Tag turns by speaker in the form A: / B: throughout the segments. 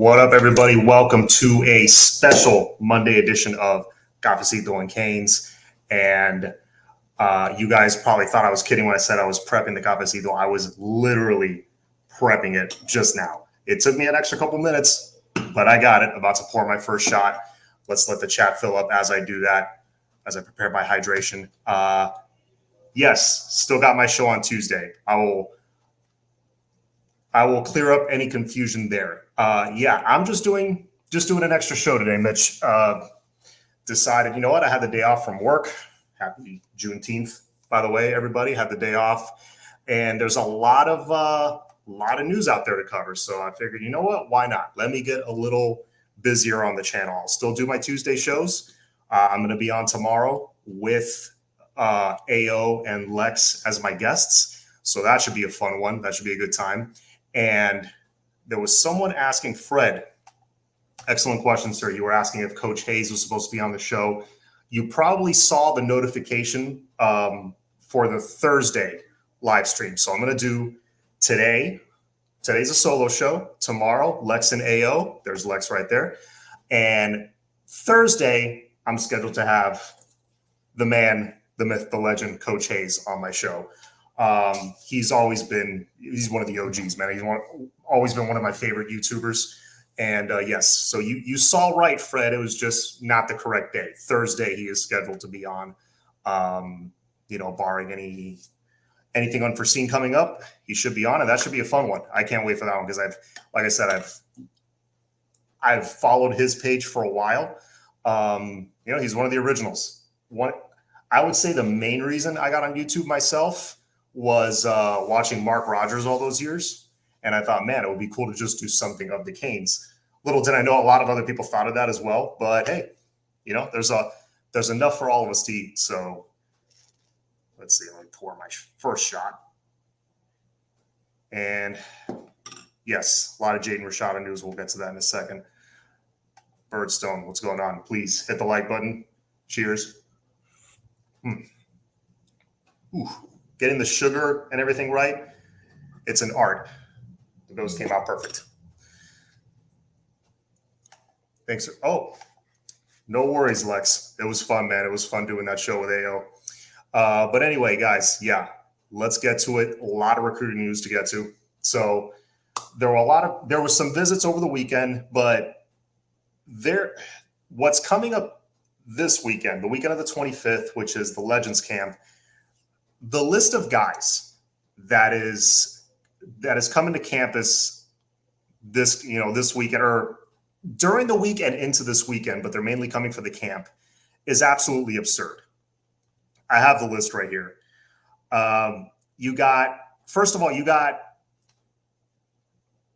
A: What up, everybody? Welcome to a special Monday edition of Cafecito and Canes. And you guys probably thought I was kidding when I said I was prepping the Cafecito. I was literally prepping it just now. It took me an extra couple minutes, but I got it. About to pour my first shot. Let's let the chat fill up as I do that, as I prepare my hydration. Yes, still got my show on Tuesday. I will clear up any confusion there. I'm just doing an extra show today, Mitch. Decided, you know what? I had the day off from work. Happy Juneteenth, by the way, everybody. Had the day off, and there's a lot of news out there to cover. So I figured, you know what? Why not? Let me get a little busier on the channel. I'll still do my Tuesday shows. I'm going to be on tomorrow with AO and Lex as my guests. So that should be a fun one. That should be a good time. And there was someone asking Fred, excellent question, sir. You were asking if Coach Hayes was supposed to be on the show. You probably saw the notification for the Thursday live stream. So I'm going to do today. Today's a solo show. Tomorrow, Lex and AO. There's Lex right there. And Thursday, I'm scheduled to have the man, the myth, the legend, Coach Hayes on my show. He's one of the OGs, man. He's always been one of my favorite YouTubers. And yes, so you saw right, Fred. It was just not the correct day. Thursday, he is scheduled to be on. Barring anything unforeseen coming up, he should be on, and that should be a fun one. I can't wait for that one because I've followed his page for a while. He's one of the originals. I would say the main reason I got on YouTube myself was watching Mark Rogers all those years. And I thought, man, it would be cool to just do something of the Canes. Little did I know a lot of other people thought of that as well. But hey, there's enough for all of us to eat. So let's see. Let me pour my first shot. And yes, a lot of Jaden Rashada news. We'll get to that in a second. Birdstone, what's going on? Please hit the like button. Cheers. Ooh. Getting the sugar and everything right, it's an art. The nose came out perfect. Thanks. Oh, no worries, Lex. It was fun, man. It was fun doing that show with AO. But anyway, guys, yeah, let's get to it. A lot of recruiting news to get to. So there was some visits over the weekend, but what's coming up this weekend, the weekend of the 25th, which is the Legends Camp, the list of guys that is coming to campus this weekend or during the week and into this weekend, but they're mainly coming for the camp, is absolutely absurd. I have the list right here. You got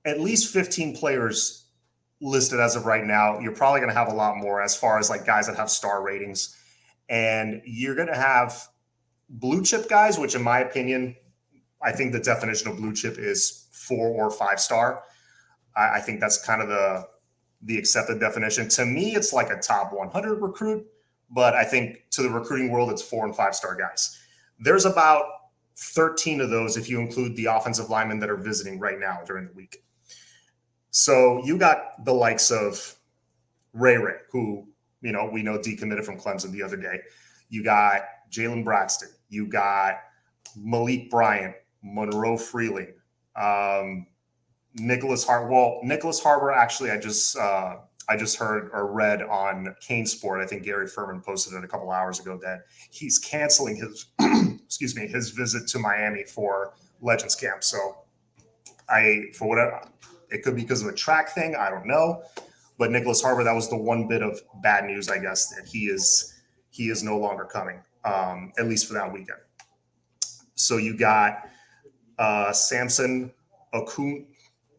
A: at least 15 players listed as of right now. You're probably going to have a lot more as far as like guys that have star ratings, and you're going to have blue chip guys, which in my opinion, I think the definition of blue chip is 4 or 5 star. I think that's kind of the accepted definition. To me, it's like a top 100 recruit, but I think to the recruiting world, it's 4 and 5 star guys. There's about 13 of those if you include the offensive linemen that are visiting right now during the week. So you got the likes of Ray, who, we know decommitted from Clemson the other day. You got Jalen Braxton. You got Malik Bryant, Monroe Freeling, Nicholas Harbor. Well, Nicholas Harbor, actually, I just heard or read on Cane Sport. I think Gary Furman posted it a couple hours ago that he's canceling his his visit to Miami for Legends Camp. So it could be because of a track thing. I don't know. But Nicholas Harbor, that was the one bit of bad news, I guess, that he is no longer coming, at least for that weekend. So you got Samson Akun,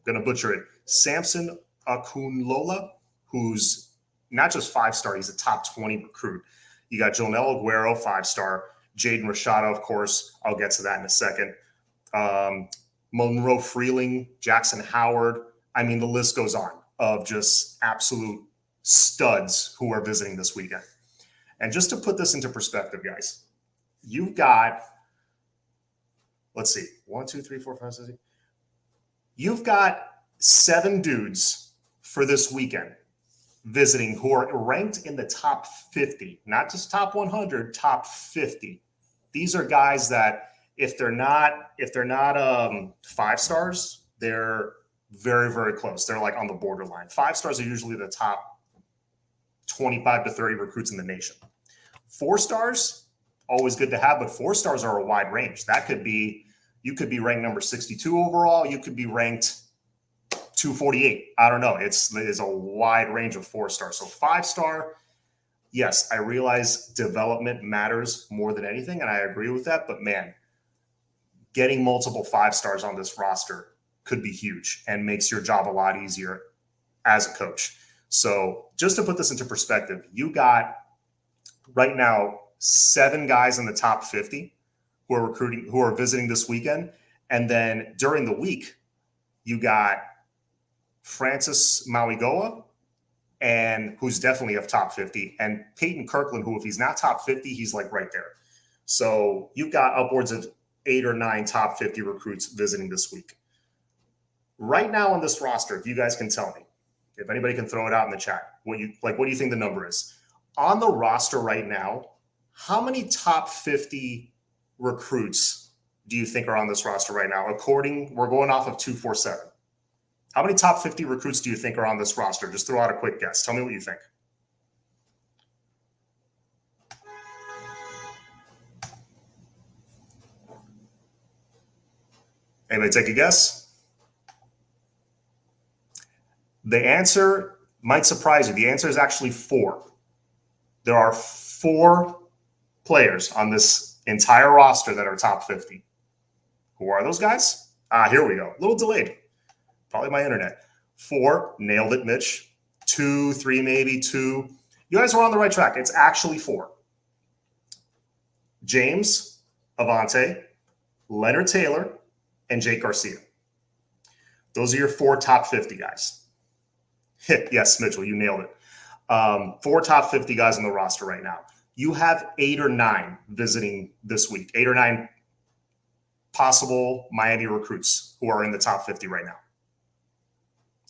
A: gonna butcher it, Samson Akunlola, who's not just 5-star, he's a top 20 recruit. You got Jonel Aguero, 5-star, Jaden Rashada, of course. I'll get to that in a second. Monroe Freeling, Jackson Howard. I mean, the list goes on of just absolute studs who are visiting this weekend. And just to put this into perspective, guys, you've got, let's see, 1, 2, 3, 4, 5, 6. You've got 7 dudes for this weekend visiting who are ranked in the top 50, not just top 100, top 50. These are guys that if they're not 5 stars, they're very, very close. They're like on the borderline. 5 stars are usually the top 25 to 30 recruits in the nation. 4 stars, always good to have, but 4 stars are a wide range. That could be, you could be ranked number 62 overall. You could be ranked 248. I don't know. It's a wide range of 4 stars. So 5 star, yes, I realize development matters more than anything, and I agree with that. But man, getting multiple 5 stars on this roster could be huge and makes your job a lot easier as a coach. So just to put this into perspective, you got right now 7 guys in the top 50 who are recruiting, who are visiting this weekend. And then during the week, you got Francis Mauigoa, and who's definitely of top 50, and Peyton Kirkland, who if he's not top 50, he's like right there. So you've got upwards of 8 or 9 top 50 recruits visiting this week. Right now on this roster, if you guys can tell me, if anybody can throw it out in the chat, what do you think the number is? On the roster right now, how many top 50 recruits do you think are on this roster right now? We're going off of 247. How many top 50 recruits do you think are on this roster? Just throw out a quick guess. Tell me what you think. Anybody take a guess? The answer might surprise you. The answer is actually 4. There are 4 players on this entire roster that are top 50. Who are those guys? Here we go. A little delayed. Probably my internet. 4, nailed it, Mitch. 2, 3, maybe 2. You guys are on the right track. It's actually 4. James, Avante, Leonard Taylor, and Jake Garcia. Those are your 4 top 50 guys. Yes, Mitchell, you nailed it. 4 top 50 guys on the roster right now. You have 8 or 9 visiting this week. 8 or 9 possible Miami recruits who are in the top 50 right now.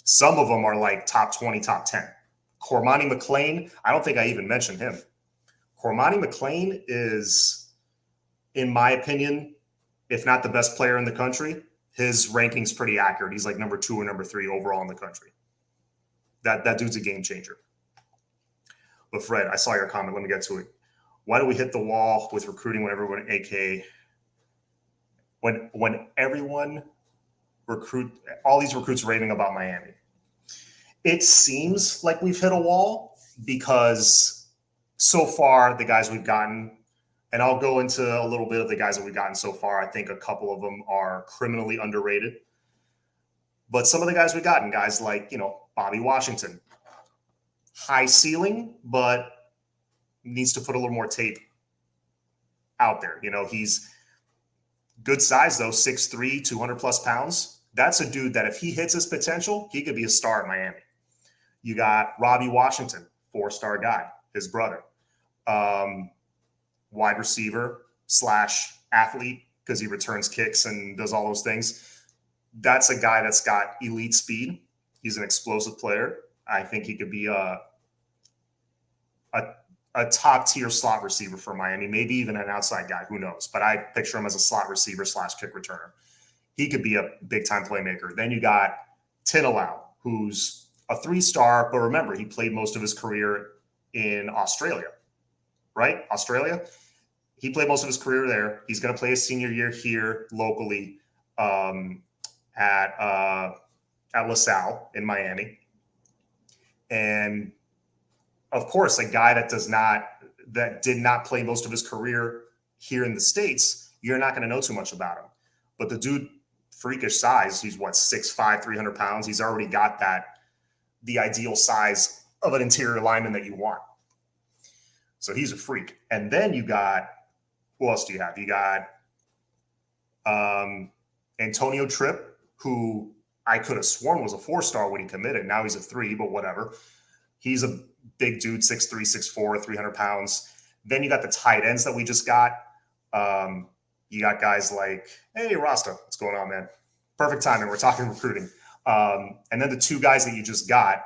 A: Some of them are like top 20, top 10. Cormani McClain, I don't think I even mentioned him. Cormani McClain is, in my opinion, if not the best player in the country, his ranking's pretty accurate. He's like number 2 or number 3 overall in the country. That dude's a game changer. But Fred, I saw your comment. Let me get to it. Why do we hit the wall with recruiting when everyone, when everyone all these recruits raving about Miami? It seems like we've hit a wall because so far the guys we've gotten, and I'll go into a little bit of the guys that we've gotten so far. I think a couple of them are criminally underrated. But some of the guys we've gotten, guys like, Bobby Washington, high ceiling, but needs to put a little more tape out there. He's good size, though, 6'3", 200 plus pounds. That's a dude that if he hits his potential, he could be a star at Miami. You got Robbie Washington, 4-star guy, his brother. Wide receiver / athlete because he returns kicks and does all those things. That's a guy that's got elite speed. He's an explosive player. I think he could be a top-tier slot receiver for Miami, maybe even an outside guy. Who knows? But I picture him as a slot receiver / kick returner. He could be a big-time playmaker. Then you got Tinalau, who's a 3-star, but remember, he played most of his career in Australia, right? Australia. He played most of his career there. He's going to play his senior year here locally at LaSalle in Miami. And of course, a guy that did not play most of his career here in the States, you're not going to know too much about him. But the dude, freakish size, he's 6'5", 300 pounds. He's already got the ideal size of an interior lineman that you want. So he's a freak. And then you got, who else do you have? You got Antonio Tripp, who I could have sworn was a 4-star when he committed. Now he's a 3, but whatever. He's a big dude, 6'3", 6'4", 300 pounds. Then you got the tight ends that we just got. You got guys like, hey, Rasta, what's going on, man? Perfect timing. We're talking recruiting. And then the two guys that you just got,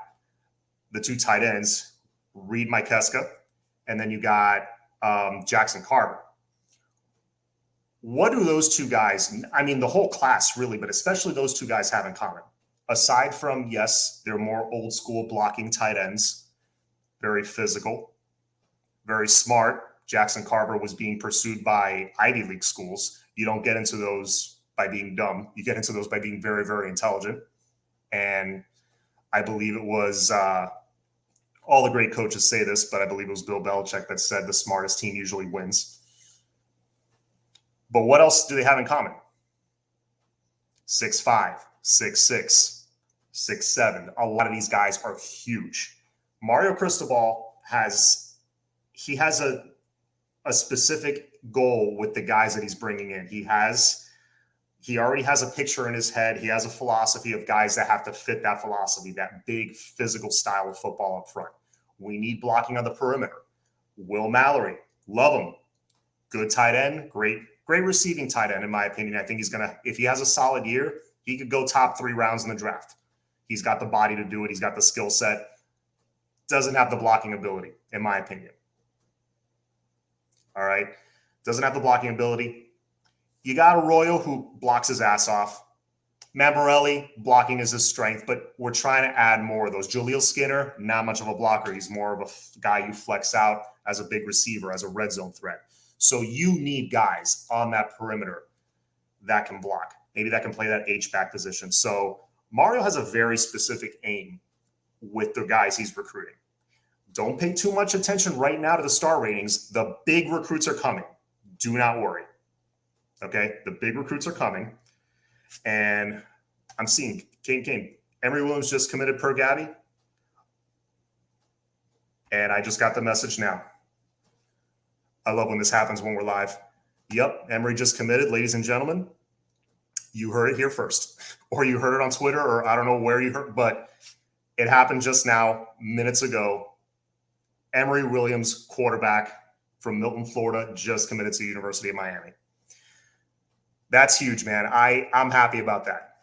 A: the two tight ends, Reed Mikeska, and then you got Jackson Carver. What do those two guys, I mean, the whole class really, but especially those two guys have in common? Aside from, yes, they're more old school blocking tight ends, very physical, very smart. Jackson Carver was being pursued by Ivy League schools. You don't get into those by being dumb. You get into those by being very, very intelligent. And I believe it was all the great coaches say this, but I believe it was Bill Belichick that said the smartest team usually wins. But what else do they have in common? 6'5", 6'6", 6'7". A lot of these guys are huge. Mario Cristobal has a specific goal with the guys that he's bringing in. He already has a picture in his head. He has a philosophy of guys that have to fit that philosophy, that big physical style of football up front. We need blocking on the perimeter. Will Mallory, love him. Good tight end, great receiving tight end, in my opinion. I think he's going to, if he has a solid year, he could go top 3 rounds in the draft. He's got the body to do it. He's got the skill set. Doesn't have the blocking ability, in my opinion. All right. Doesn't have the blocking ability. You got Arroyo, who blocks his ass off. Mammarelli, blocking is his strength, but we're trying to add more of those. Jaleel Skinner, not much of a blocker. He's more of a guy you flex out as a big receiver, as a red zone threat. So you need guys on that perimeter that can block. Maybe that can play that H-back position. So Mario has a very specific aim with the guys he's recruiting. Don't pay too much attention right now to the star ratings. The big recruits are coming. Do not worry. Okay? The big recruits are coming. And I'm seeing Kane. Emory Williams just committed per Gabby. And I just got the message now. I love when this happens when we're live. Yep, Emory just committed, ladies and gentlemen. You heard it here first. Or you heard it on Twitter, or I don't know where you heard, but it happened just now, minutes ago. Emory Williams, quarterback from Milton, Florida, just committed to the University of Miami. That's huge, man. I'm happy about that.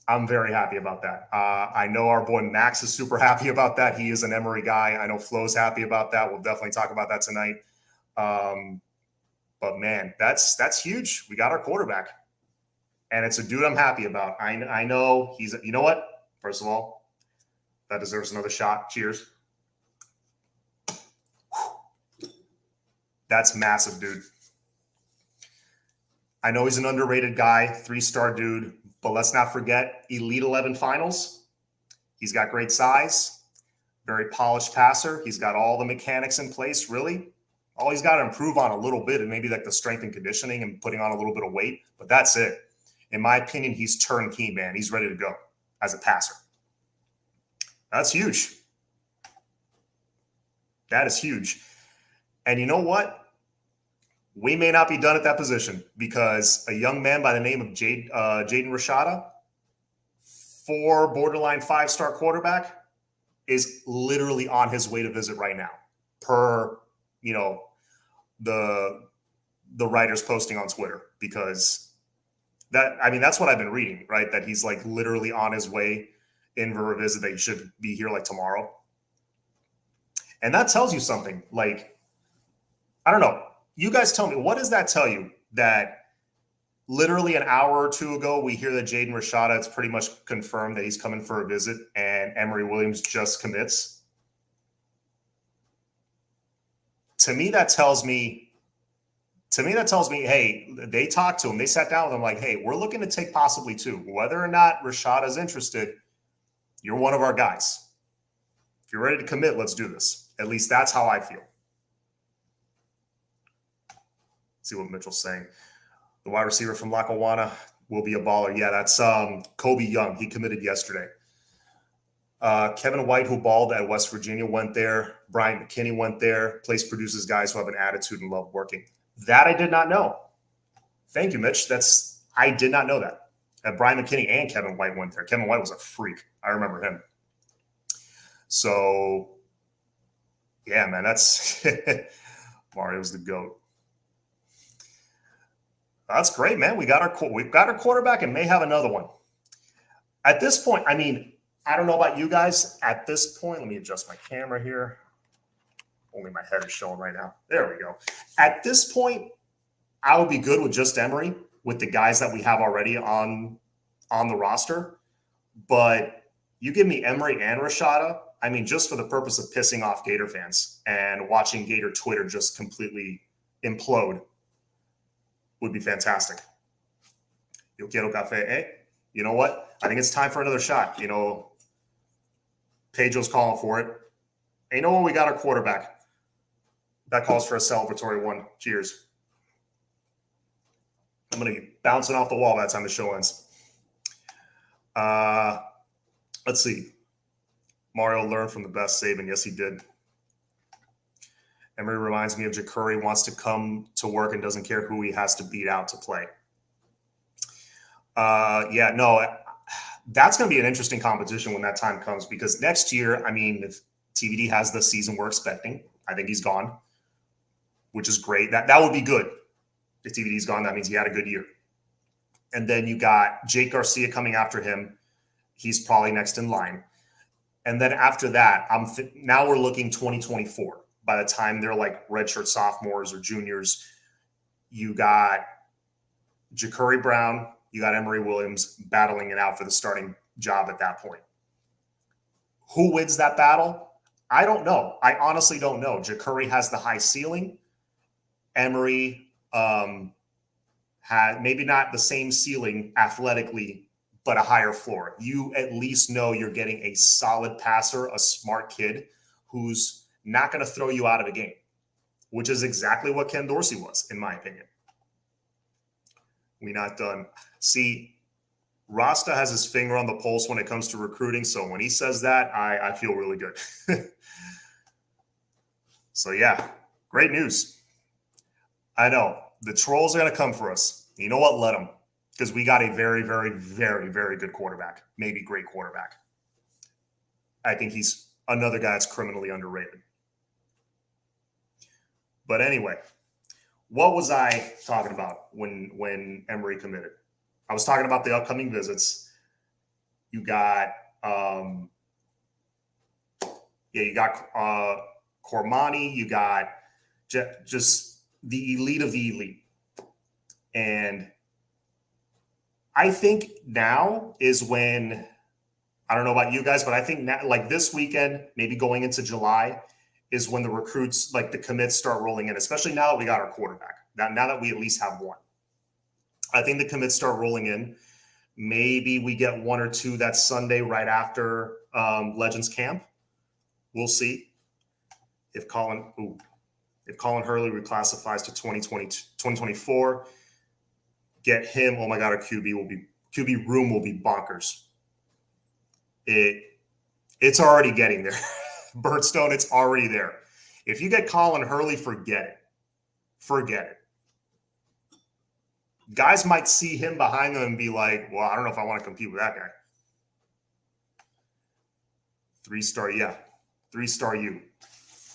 A: I'm very happy about that. I know our boy Max is super happy about that. He is an Emory guy. I know Flo's happy about that. We'll definitely talk about that tonight. But man, that's huge. We got our quarterback, and it's a dude I'm happy about. I know he's, you know what? First of all, that deserves another shot. Cheers. That's massive, dude. I know he's an underrated guy, 3-star dude, but let's not forget Elite 11 finals. He's got great size, very polished passer. He's got all the mechanics in place, really. All he's got to improve on a little bit, and maybe like the strength and conditioning and putting on a little bit of weight, but that's it. In my opinion, he's turnkey, man. He's ready to go as a passer. That's huge. That is huge. And you know what? We may not be done at that position, because a young man by the name of Jaden Rashada, 4 borderline 5-star quarterback, is literally on his way to visit right now, per the writers posting on Twitter, because that's what I've been reading, right? That he's like literally on his way in for a visit, that he should be here like tomorrow. And that tells you something. Like, I don't know. You guys tell me, what does that tell you? That literally an hour or two ago, we hear that Jaden Rashada, it's pretty much confirmed that he's coming for a visit, and Emory Williams just commits. To me, that tells me, hey, they talked to him. They sat down with him like, hey, we're looking to take possibly 2. Whether or not Rashada's interested, you're one of our guys. If you're ready to commit, let's do this. At least that's how I feel. Let's see what Mitchell's saying. The wide receiver from Lackawanna will be a baller. Yeah, that's Kobe Young. He committed yesterday. Kevin White, who balled at West Virginia, went there. Brian McKinney went there. Place produces guys who have an attitude and love working. That I did not know. Thank you, Mitch. I did not know that. Brian McKinney and Kevin White went there. Kevin White was a freak. I remember him. So, yeah, man, that's Mario's the GOAT. That's great, man. We've got our quarterback and may have another one. At this point, I mean, I don't know about you guys. At this point, let me adjust my camera here. Only my head is showing right now. There we go. At this point, I would be good with just Emory with the guys that we have already on the roster. But you give me Emory and Rashada, I mean, just for the purpose of pissing off Gator fans and watching Gator Twitter just completely implode would be fantastic. Yo quiero café, eh? You know what? I think it's time for another shot. You know, Pedro's calling for it. And you know what? We got our quarterback. That calls for a celebratory one. Cheers. I'm going to be bouncing off the wall by the time the show ends. Let's see. Mario learned from the best Saban. Yes, he did. Emory reminds me of Ja'Cory, wants to come to work and doesn't care who he has to beat out to play. Yeah, no, that's going to be an interesting competition when that time comes, because next year, I mean, if TVD has the season we're expecting, I think he's gone, which is great. That would be good. If TVD's gone, that means he had a good year. And then you got Jake Garcia coming after him. He's probably next in line. And then after that, now we're looking 2024. By the time they're like redshirt sophomores or juniors, you got Ja'Cory Brown, you got Emory Williams battling it out for the starting job at that point. Who wins that battle? I don't know. I honestly don't know. Ja'Cory has the high ceiling. Emory had maybe not the same ceiling athletically, but a higher floor. You at least know you're getting a solid passer, a smart kid who's not going to throw you out of the game, which is exactly what Ken Dorsey was, in my opinion. We're not done. See, Rasta has his finger on the pulse when it comes to recruiting, so when he says that, I feel really good. So, yeah, great news. I know. The trolls are going to come for us. You know what? Let them. Because we got a very, very, very, very good quarterback. Maybe great quarterback. I think he's another guy that's criminally underrated. But anyway, what was I talking about when Emory committed? I was talking about the upcoming visits. You got, you got Cormani. You got just the elite of the elite. And I think now is when, I don't know about you guys, but I think now, like this weekend, maybe going into July, is when the recruits, like the commits, start rolling in, especially now that we got our quarterback. Now that we at least have one. I think the commits start rolling in. Maybe we get one or two that Sunday right after Legends Camp. We'll see. If Colin Hurley reclassifies to 2024, get him. Oh my God, our QB room will be bonkers. It's already getting there. Birdstone, it's already there. If you get Colin Hurley, forget it. Forget it. Guys might see him behind them and be like, well, I don't know if I want to compete with that guy. 3-star, yeah. 3-star you.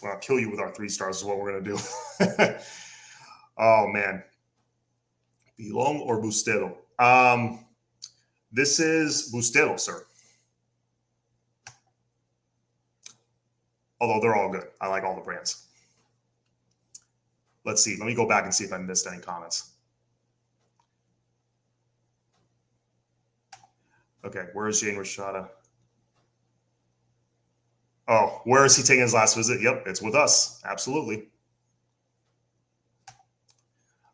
A: Well, I'll kill you with our 3 stars is what we're going to do. Oh, man. Bilong or Bustelo? This is Bustelo, sir. Although they're all good. I like all the brands. Let's see. Let me go back and see if I missed any comments. Okay, where is Jaden Rashada? Oh, where is he taking his last visit? Yep, it's with us. Absolutely.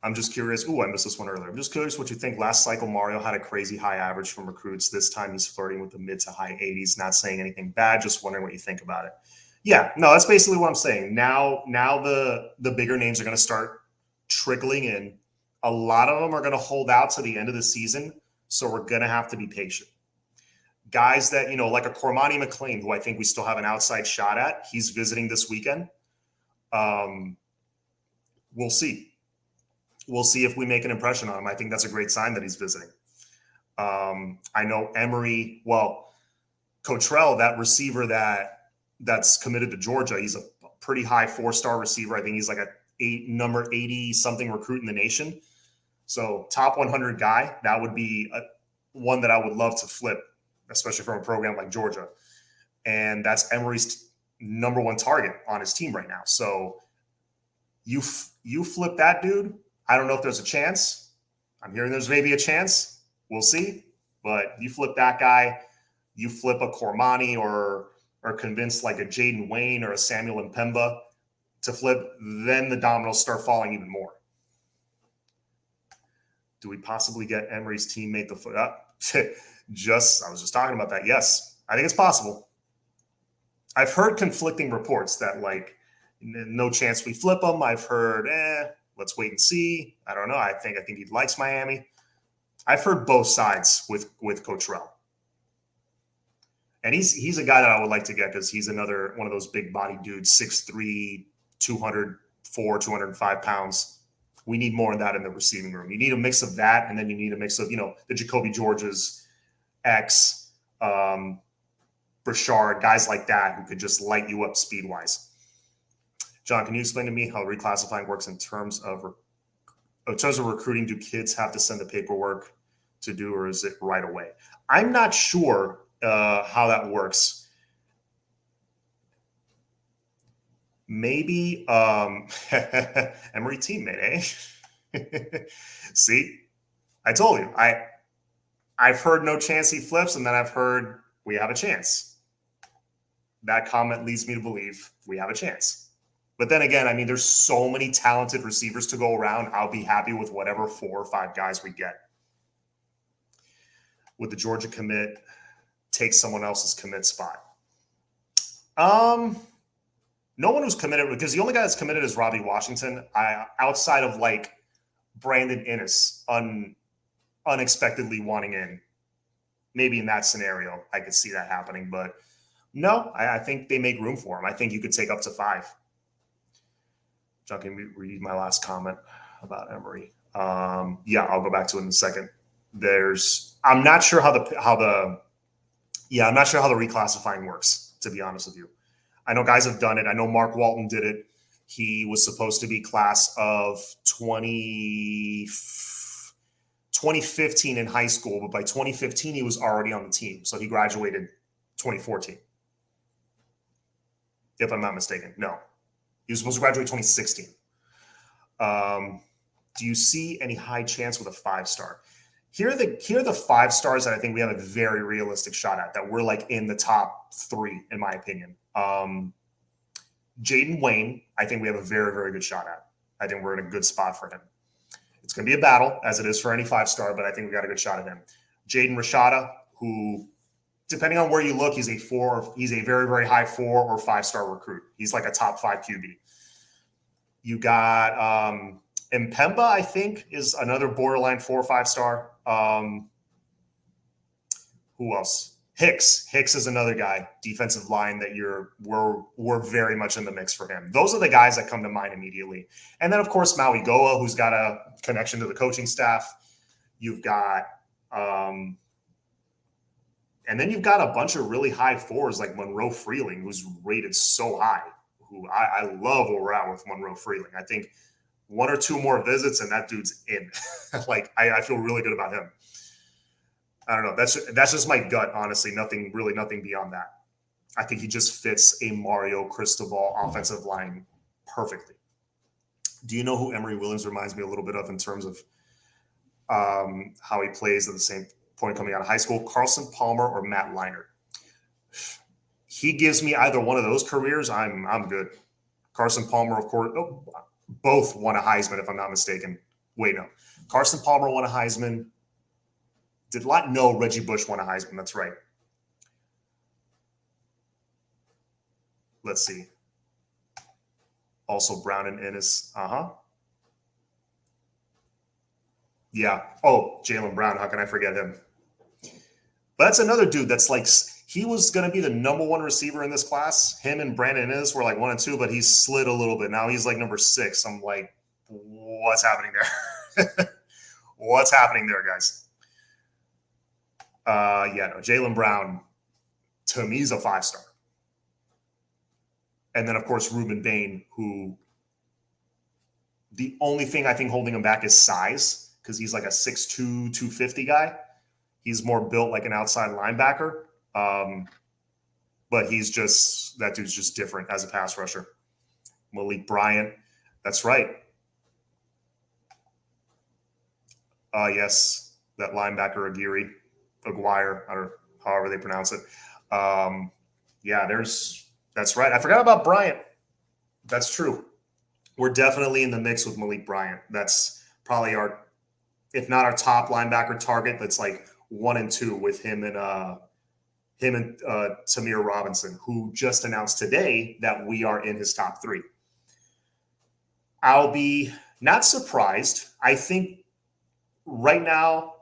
A: I'm just curious. Ooh, I missed this one earlier. I'm just curious what you think. Last cycle, Mario had a crazy high average from recruits. This time he's flirting with the mid to high 80s. Not saying anything bad, just wondering what you think about it. Yeah, no, that's basically what I'm saying. Now the bigger names are going to start trickling in. A lot of them are going to hold out to the end of the season, so we're going to have to be patient. Guys that, like a Cormani McLean, who I think we still have an outside shot at, he's visiting this weekend. We'll see. We'll see if we make an impression on him. I think that's a great sign that he's visiting. I know Emory, Cotrell, that receiver that's committed to Georgia, he's a pretty high 4-star receiver. I think he's like number 80-something recruit in the nation. So top 100 guy, that would be one that I would love to flip especially from a program like Georgia. And that's Emory's number one target on his team right now. So you flip that dude. I don't know if there's a chance. I'm hearing there's maybe a chance. We'll see. But you flip that guy, you flip a Cormani or convince like a Jaden Wayne or a Samuel Mpemba to flip, then the dominoes start falling even more. Do we possibly get Emory's teammate the foot up? I was just talking about that. Yes, I think it's possible. I've heard conflicting reports that like no chance we flip him. I've heard, let's wait and see. I don't know. I think he likes Miami. I've heard both sides with Coach Rell. And he's a guy that I would like to get because he's another one of those big body dudes, 6'3", 204, 205 pounds. We need more of that in the receiving room. You need a mix of that, and then you need a mix of, the Jacoby Georges, X, Brashard, guys like that who could just light you up speed-wise. John, can you explain to me how reclassifying works in terms of recruiting? Do kids have to send the paperwork to do, or is it right away? I'm not sure how that works. Maybe Emory teammate, eh? See, I told you. I've heard no chance he flips, and then I've heard we have a chance. That comment leads me to believe we have a chance. But then again, I mean, there's so many talented receivers to go around. I'll be happy with whatever 4 or 5 guys we get. Would the Georgia commit take someone else's commit spot? No one who's committed, because the only guy that's committed is Robbie Washington. Outside of like Brandon Innes unexpectedly wanting in. Maybe in that scenario, I could see that happening. But no, I think they make room for him. I think you could take up to 5. John, can you read my last comment about Emory? Yeah, I'll go back to it in a second. I'm not sure how the reclassifying works, to be honest with you. I know guys have done it. I know Mark Walton did it. He was supposed to be class of 2015 in high school, but by 2015, he was already on the team. So he graduated 2014. If I'm not mistaken. No. He was supposed to graduate 2016. Do you see any high chance with a 5-star? Here are the 5 stars that I think we have a very realistic shot at, that we're like in the top 3, in my opinion. Jaden Wayne, I think we have a very, very good shot at. I think we're in a good spot for him. It's going to be a battle, as it is for any 5-star, but I think we got a good shot at him. Jaden Rashada, who, depending on where you look, he's a very, very high 4 or 5-star recruit. He's like a top 5 QB. You got Mpemba, I think, is another borderline 4 or 5-star. Who else? Hicks is another guy, defensive line that we're very much in the mix for him. Those are the guys that come to mind immediately. And then, of course, Maui Goa, who's got a connection to the coaching staff. You've got and then you've got a bunch of really high 4s like Monroe Freeling, who's rated so high, who I love where we're at with Monroe Freeling. I think 1 or 2 more visits and that dude's in. Like, I feel really good about him. I don't know. That's just my gut, honestly. Nothing beyond that. I think he just fits a Mario Cristobal offensive line perfectly. Do you know who Emory Williams reminds me a little bit of in terms of how he plays at the same point coming out of high school? Carson Palmer or Matt Leinart? He gives me either one of those careers, I'm good. Carson Palmer, of course, both won a Heisman, if I'm not mistaken. Wait, no. Carson Palmer won a Heisman. Did not know Reggie Bush won a Heisman. That's right. Let's see. Also Brown and Ennis. Yeah. Oh, Jaylen Brown. How can I forget him? But that's another dude that's like, he was going to be the number 1 receiver in this class. Him and Brandon Ennis were like 1 and 2, but he slid a little bit. Now he's like number 6. I'm like, what's happening there? What's happening there, guys? Jaylen Brown, to me, is a 5-star. And then, of course, Ruben Bain, who the only thing I think holding him back is size, because he's like a 6'2", 250 guy. He's more built like an outside linebacker. But that dude's just different as a pass rusher. Malik Bryant. That's right. Yes, that linebacker Aguirre, or however they pronounce it. That's right. I forgot about Bryant. That's true. We're definitely in the mix with Malik Bryant. That's probably if not our top linebacker target, that's like 1 and 2 with him and Tamir Robinson, who just announced today that we are in his top 3. I'll be not surprised. I think right now,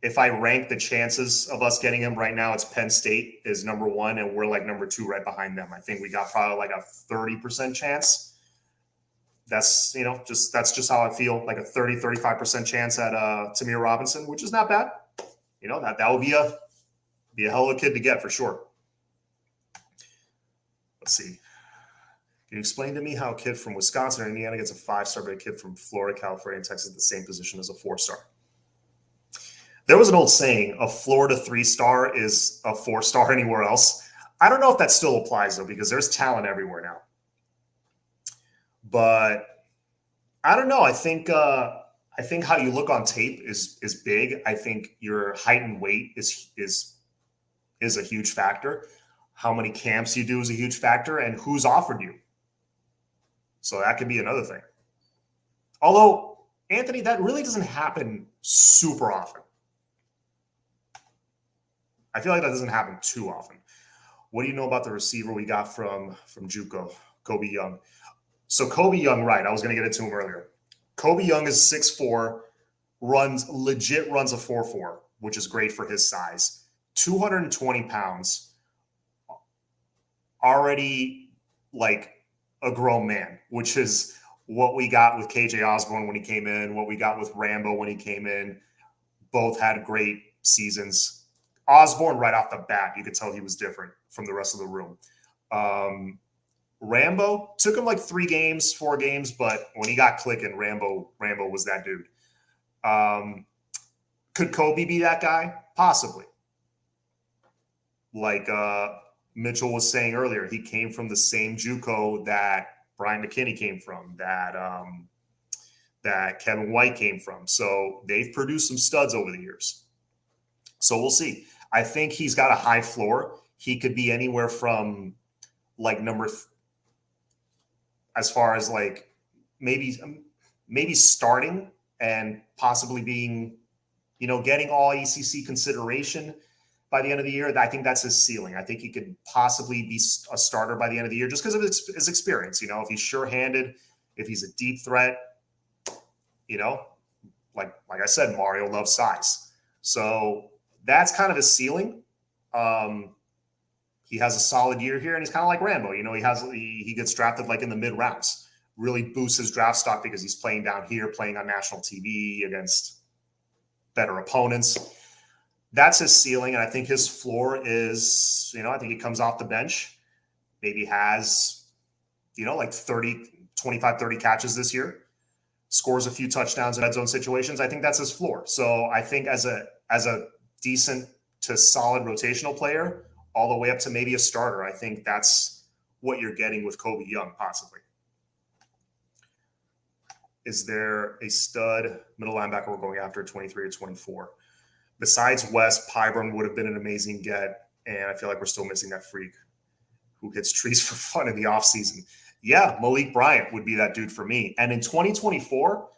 A: if I rank the chances of us getting him right now, it's Penn State is number 1, and we're like number 2 right behind them. I think we got probably like a 30% chance. That's just how I feel, like a 35% chance at Tamir Robinson, which is not bad. That would be a hell of a kid to get for sure. Let's see. Can you explain to me how a kid from Wisconsin or Indiana gets a 5-star, but a kid from Florida, California, and Texas at the same position as a 4-star? There was an old saying, a Florida 3-star is a 4-star anywhere else. I don't know if that still applies, though, because there's talent everywhere now. But I don't know. I think how you look on tape is big. I think your height and weight is a huge factor. How many camps you do is a huge factor, and who's offered you. So that could be another thing. Although, Anthony, that really doesn't happen super often. I feel like that doesn't happen too often. What do you know about the receiver we got from JUCO, Kobe Young? So Kobe Young, right, I was going to get it to him earlier. Kobe Young is 6'4", runs a 4.4, which is great for his size. 220 pounds, already like a grown man, which is what we got with KJ Osborne when he came in, what we got with Rambo when he came in. Both had great seasons. Osborne, right off the bat, you could tell he was different from the rest of the room. Rambo took him like 4 games, but when he got clicking, Rambo was that dude. Could Kobe be that guy? Possibly. Like Mitchell was saying earlier, he came from the same JUCO that Brian McKinney came from, that Kevin White came from. So they've produced some studs over the years. So we'll see. I think he's got a high floor. He could be anywhere from like as far as like maybe starting and possibly being, getting all ACC consideration by the end of the year. I think that's his ceiling. I think he could possibly be a starter by the end of the year just because of his experience. If he's sure-handed, if he's a deep threat, like I said, Mario loves size. So that's kind of his ceiling. He has a solid year here, and he's kind of like Rambo. He gets drafted like in the mid rounds, really boosts his draft stock because he's playing down here, playing on national TV against better opponents. That's his ceiling, and I think his floor is, I think he comes off the bench, maybe has, like 25, 30 catches this year, scores a few touchdowns in red zone situations. I think that's his floor. So I think as a decent to solid rotational player, all the way up to maybe a starter, I think that's what you're getting with Kobe Young, possibly. Is there a stud middle linebacker we're going after at 23 or 24? Besides West, Pyburn would have been an amazing get, and I feel like we're still missing that freak who hits trees for fun in the offseason. Yeah, Malik Bryant would be that dude for me. And in 2024,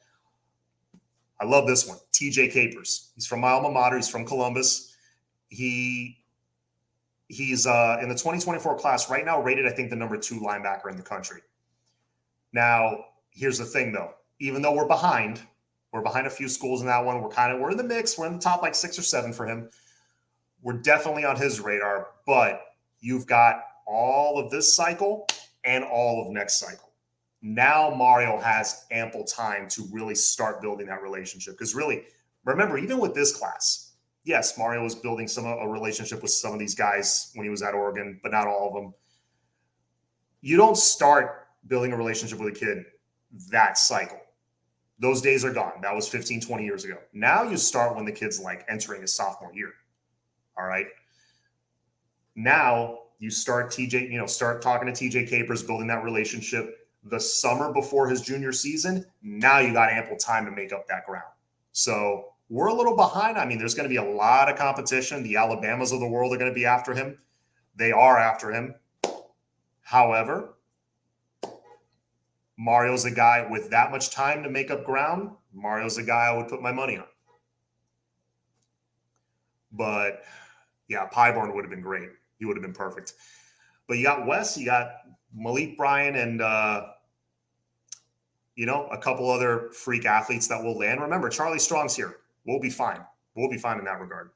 A: I love this one, TJ Capers. He's from my alma mater. He's from Columbus. He's in the 2024 class right now rated, I think, the number 2 linebacker in the country. Now, here's the thing, though. Even though we're behind a few schools in that one. We're in the mix. We're in the top like 6 or 7 for him. We're definitely on his radar, but you've got all of this cycle and all of next cycle. Now Mario has ample time to really start building that relationship. Because really, remember, even with this class, yes, Mario was building a relationship with some of these guys when he was at Oregon, but not all of them. You don't start building a relationship with a kid that cycle. Those days are gone. That was 15, 20 years ago. Now you start when the kid's like entering his sophomore year. All right. Now you start start talking to TJ Capers, building that relationship the summer before his junior season. Now you got ample time to make up that ground. So we're a little behind. I mean, there's going to be a lot of competition. The Alabamas of the world are going to be after him. They are after him. However, Mario's a guy with that much time to make up ground. Mario's a guy I would put my money on. But yeah, Pyborn would have been great. He would have been perfect. But you got Wes, you got Malik Bryant, and a couple other freak athletes that will land. Remember, Charlie Strong's here. We'll be fine. We'll be fine in that regard.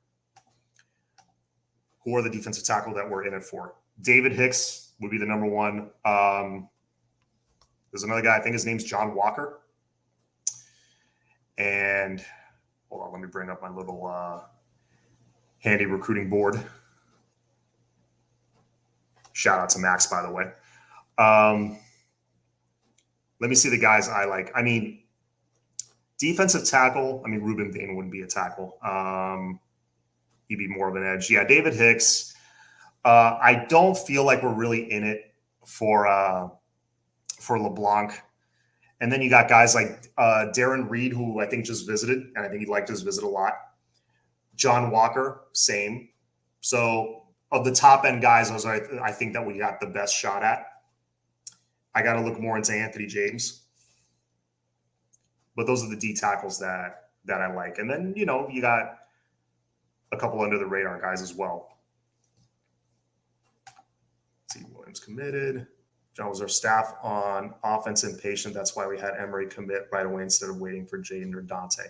A: Who are the defensive tackle that we're in it for? David Hicks would be the number one. There's another guy, I think his name's John Walker. And hold on, let me bring up my little handy recruiting board. Shout out to Max, by the way. Let me see the guys I like. I mean, defensive tackle, Ruben Bain wouldn't be a tackle. He'd be more of an edge. Yeah, David Hicks. I don't feel like we're really in it for LeBlanc. And then you got guys like Darren Reed, who I think just visited, and I think he liked his visit a lot. John Walker, same. So of the top end guys, those are, I think that we got the best shot at. I got to look more into Anthony James. But those are the D tackles that I like. And then, you got a couple under the radar guys as well. Let's see, Williams committed. John was our staff on offense impatient. That's why we had Emory commit right away instead of waiting for Jaden or Dante.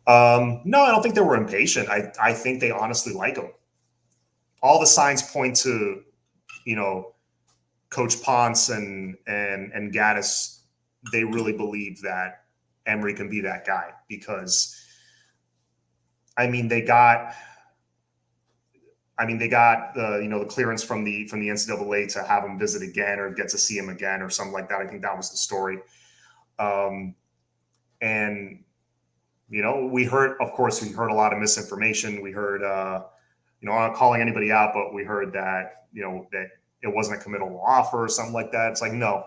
A: No, I don't think they were impatient. I think they honestly like him. All the signs point to, Coach Ponce and Gaddis. They really believe that Emory can be that guy because, they got the clearance from the NCAA to have him visit again or get to see him again or something like that. I think that was the story. We heard a lot of misinformation. We heard, I'm not calling anybody out, but we heard that, that it wasn't a committal offer or something like that. It's like, no,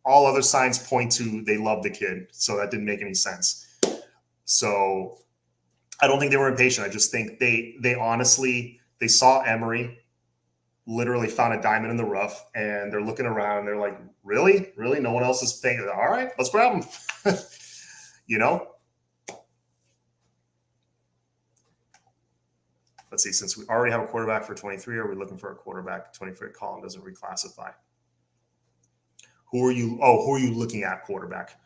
A: all other signs point to they love the kid. So that didn't make any sense. So I don't think they were impatient. I just think they honestly, they saw Emory, literally found a diamond in the rough, and they're looking around and they're like, really? Really? No one else is paying? All right, let's grab him. Let's see, since we already have a quarterback for 23, are we looking for a quarterback? 23 column doesn't reclassify. Who are you looking at quarterback?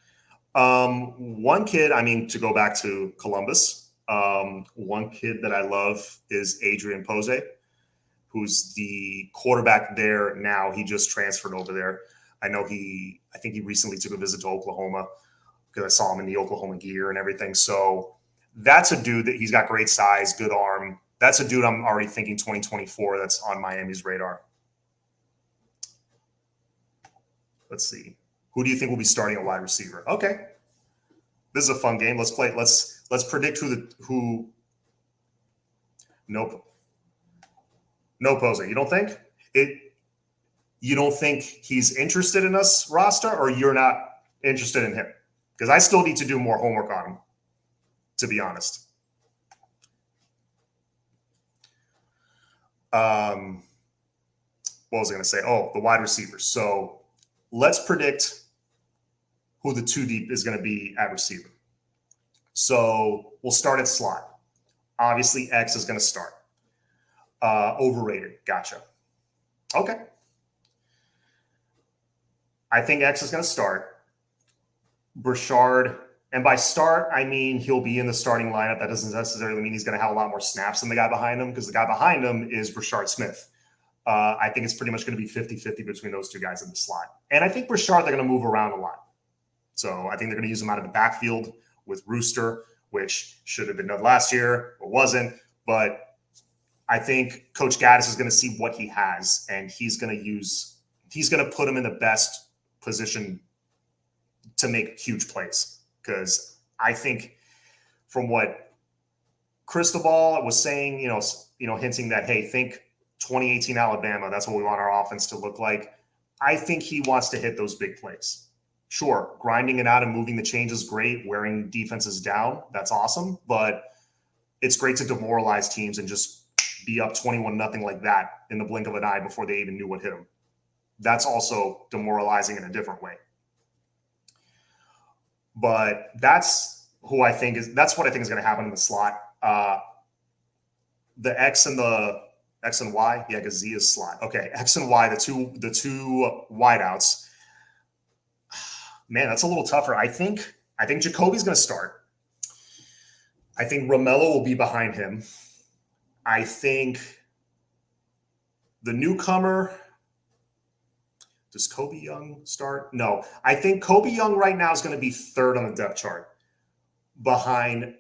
A: One kid, to go back to Columbus, one kid that I love is Adrian Jose, who's the quarterback there now. He just transferred over there. I think he recently took a visit to Oklahoma because I saw him in the Oklahoma gear and everything. So that's a dude that he's got great size, good arm. That's a dude I'm already thinking 2024 that's on Miami's radar. Let's see. Who do you think will be starting a wide receiver? Okay. This is a fun game. Let's play. Let's predict who. Nope. No Poser. You don't think it? You don't think he's interested in us roster, or you're not interested in him? Because I still need to do more homework on him, to be honest. What was I going to say? Oh, the wide receivers. So let's predict who the 2 deep is going to be at receiver. So we'll start at slot. Obviously, X is going to start. Overrated. Gotcha. Okay. I think X is going to start. Burchard, and by start, I mean he'll be in the starting lineup. That doesn't necessarily mean he's going to have a lot more snaps than the guy behind him, because the guy behind him is Burchard Smith. I think it's pretty much going to be 50-50 between those two guys in the slot. And I think Burchard, they're going to move around a lot. So I think they're going to use him out of the backfield with Rooster, which should have been done last year, but wasn't. But I think Coach Gaddis is going to see what he has, and he's going to put him in the best position to make huge plays. because I think from what Cristobal was saying, hinting that, hey, think 2018 Alabama, that's what we want our offense to look like. I think he wants to hit those big plays. Sure, grinding it out and moving the chains is great. Wearing defenses down, that's awesome. But it's great to demoralize teams and just be up 21-0 like that in the blink of an eye before they even knew what hit them. That's also demoralizing in a different way. But that's what I think is going to happen in the slot. The X and Y, yeah, because Z is slot. Okay, X and Y, the two wideouts. Man, that's a little tougher. I think Jacoby's going to start. I think Romello will be behind him. I think the newcomer. Does Kobe Young start? No. I think Kobe Young right now is going to be third on the depth chart behind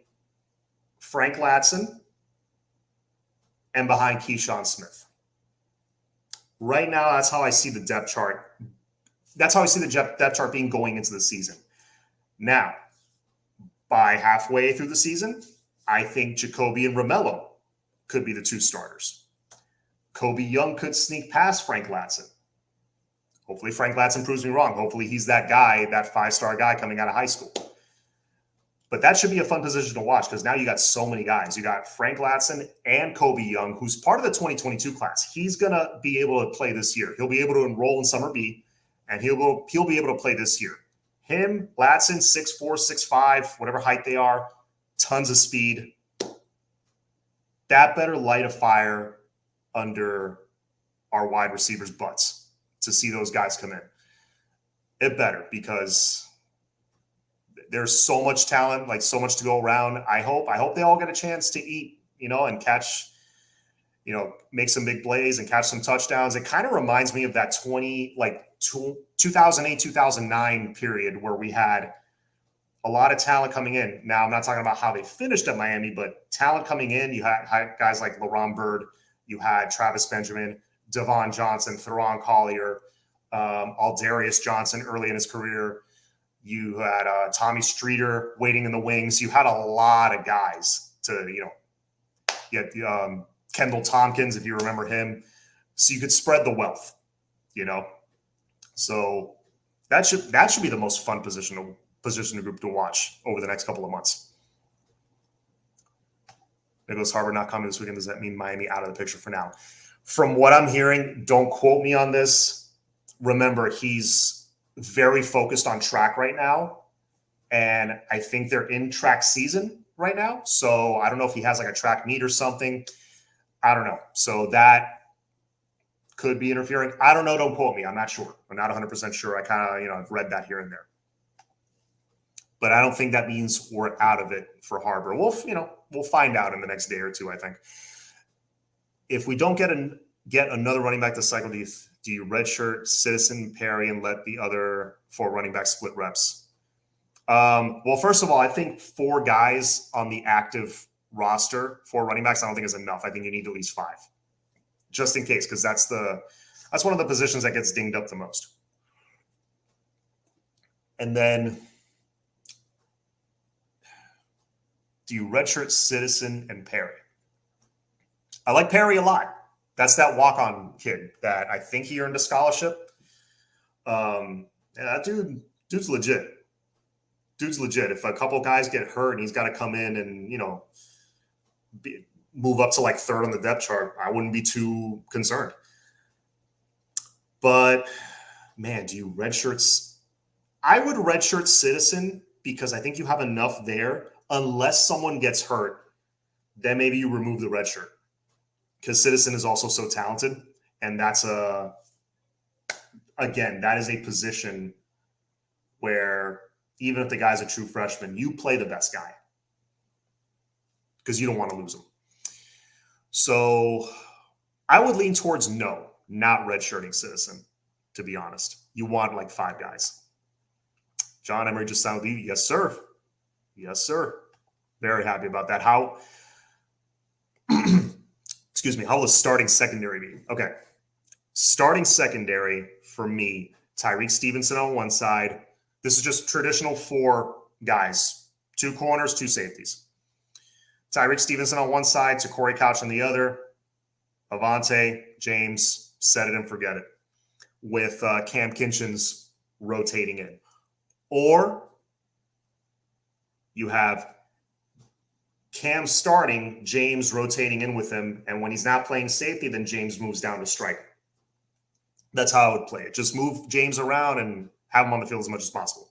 A: Frank Ladson and behind Keyshawn Smith. Right now, that's how I see the depth chart. That's how I see the depth chart being going into the season. Now, by halfway through the season, I think Jacoby and Romello could be the two starters. Kobe Young could sneak past Frank Ladson. Hopefully Frank Ladson proves me wrong. Hopefully he's that guy, that 5-star guy coming out of high school. But that should be a fun position to watch because now you got so many guys. You got Frank Ladson and Kobe Young, who's part of the 2022 class. He's going to be able to play this year. He'll be able to enroll in Summer B, and he'll be able to play this year. Him, Ladson, 6'4", 6'5", whatever height they are, tons of speed. That better light a fire under our wide receivers' butts to see those guys come in. It better, because there's so much talent, like so much to go around. I hope they all get a chance to eat, and catch, make some big plays and catch some touchdowns. It kind of reminds me of that 2008, 2009 period where we had a lot of talent coming in. Now, I'm not talking about how they finished at Miami, but talent coming in. You had guys like LaRon Byrd. You had Travis Benjamin, Devon Johnson, Theron Collier, Aldarius Johnson early in his career. You had Tommy Streeter waiting in the wings. You had a lot of guys to, you had Kendall Tompkins, if you remember him. So you could spread the wealth, So that should be the most fun position group to watch over the next couple of months. There goes Harvard not coming this weekend. Does that mean Miami out of the picture for now? From what I'm hearing, don't quote me on this. Remember, he's very focused on track right now. And I think they're in track season right now. So I don't know if he has like a track meet or something. I don't know. So that could be interfering. I don't know. Don't quote me. I'm not sure. I'm not 100% sure. I kind of, I've read that here and there. But I don't think that means we're out of it for Harbor. We'll find out in the next day or two, I think. If we don't get another running back this cycle, do you redshirt Citizen, Perry, and let the other 4 running backs split reps? Well, first of all, I think 4 guys on the active roster, 4 running backs, I don't think is enough. I think you need at least 5, just in case, because that's one of the positions that gets dinged up the most. And then, do you redshirt Citizen and Perry? I like Perry a lot. That's that walk-on kid that I think he earned a scholarship. That dude's legit. Dude's legit. If a couple guys get hurt and he's got to come in and, move up to like 3rd on the depth chart, I wouldn't be too concerned. But, man, do you redshirt? I would redshirt Citizen because I think you have enough there. Unless someone gets hurt, then maybe you remove the redshirt. Because Citizen is also so talented, and that is a position where even if the guy's a true freshman, you play the best guy because you don't want to lose him. So I would lean towards no, not redshirting Citizen, to be honest. You want like 5 guys. John Emery just signed with you. Yes, sir. Yes, sir. Very happy about that. How will the starting secondary be? Okay. Starting secondary for me, Tyreek Stevenson on one side. This is just traditional for guys, 2 corners, 2 safeties. Tyreek Stevenson on one side, Corey Couch on the other. Avante, James, set it and forget it. With Cam Kinchins rotating in. Or you have Cam starting, James rotating in with him, and when he's not playing safety, then James moves down to striker. That's how I would play it. Just move James around and have him on the field as much as possible.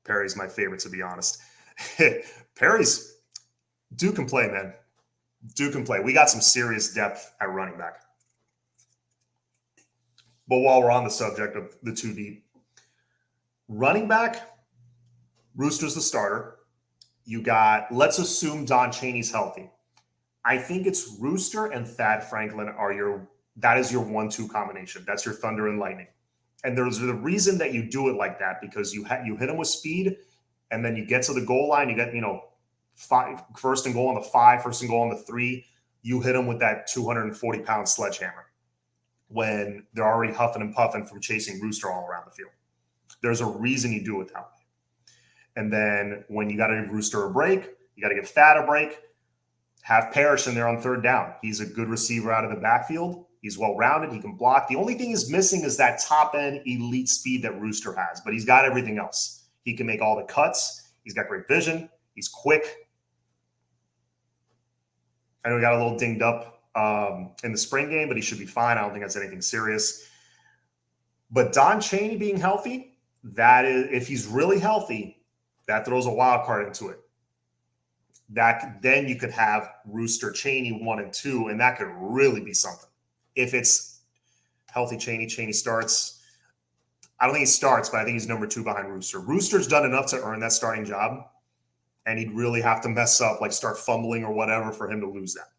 A: Perry's my favorite, to be honest. Perry's Duke can play, man. Duke can play. We got some serious depth at running back. But while we're on the subject of the 2 deep, running back, Rooster's the starter. You got, let's assume Don Chaney's healthy. I think it's Rooster and Thad Franklin that is your 1-2 combination. That's your thunder and lightning. And there's the reason that you do it like that, because you hit them with speed, and then you get to the goal line, you get, 5, first and goal on the 5, first and goal on the 3, you hit them with that 240-pound sledgehammer when they're already huffing and puffing from chasing Rooster all around the field. There's a reason you do it that way. And then when you got to give Rooster a break, you got to give Thad a break, have Parrish in there on 3rd down. He's a good receiver out of the backfield. He's well-rounded. He can block. The only thing he's missing is that top-end elite speed that Rooster has, but he's got everything else. He can make all the cuts. He's got great vision. He's quick. I know he got a little dinged up in the spring game, but he should be fine. I don't think that's anything serious. But Don Chaney being healthy, that is, if he's really healthy, that throws a wild card into it. Then you could have Rooster, Chaney 1 and 2, and that could really be something. If it's healthy Chaney starts. I don't think he starts, but I think he's number 2 behind Rooster. Rooster's done enough to earn that starting job, and he'd really have to mess up, like start fumbling or whatever for him to lose that.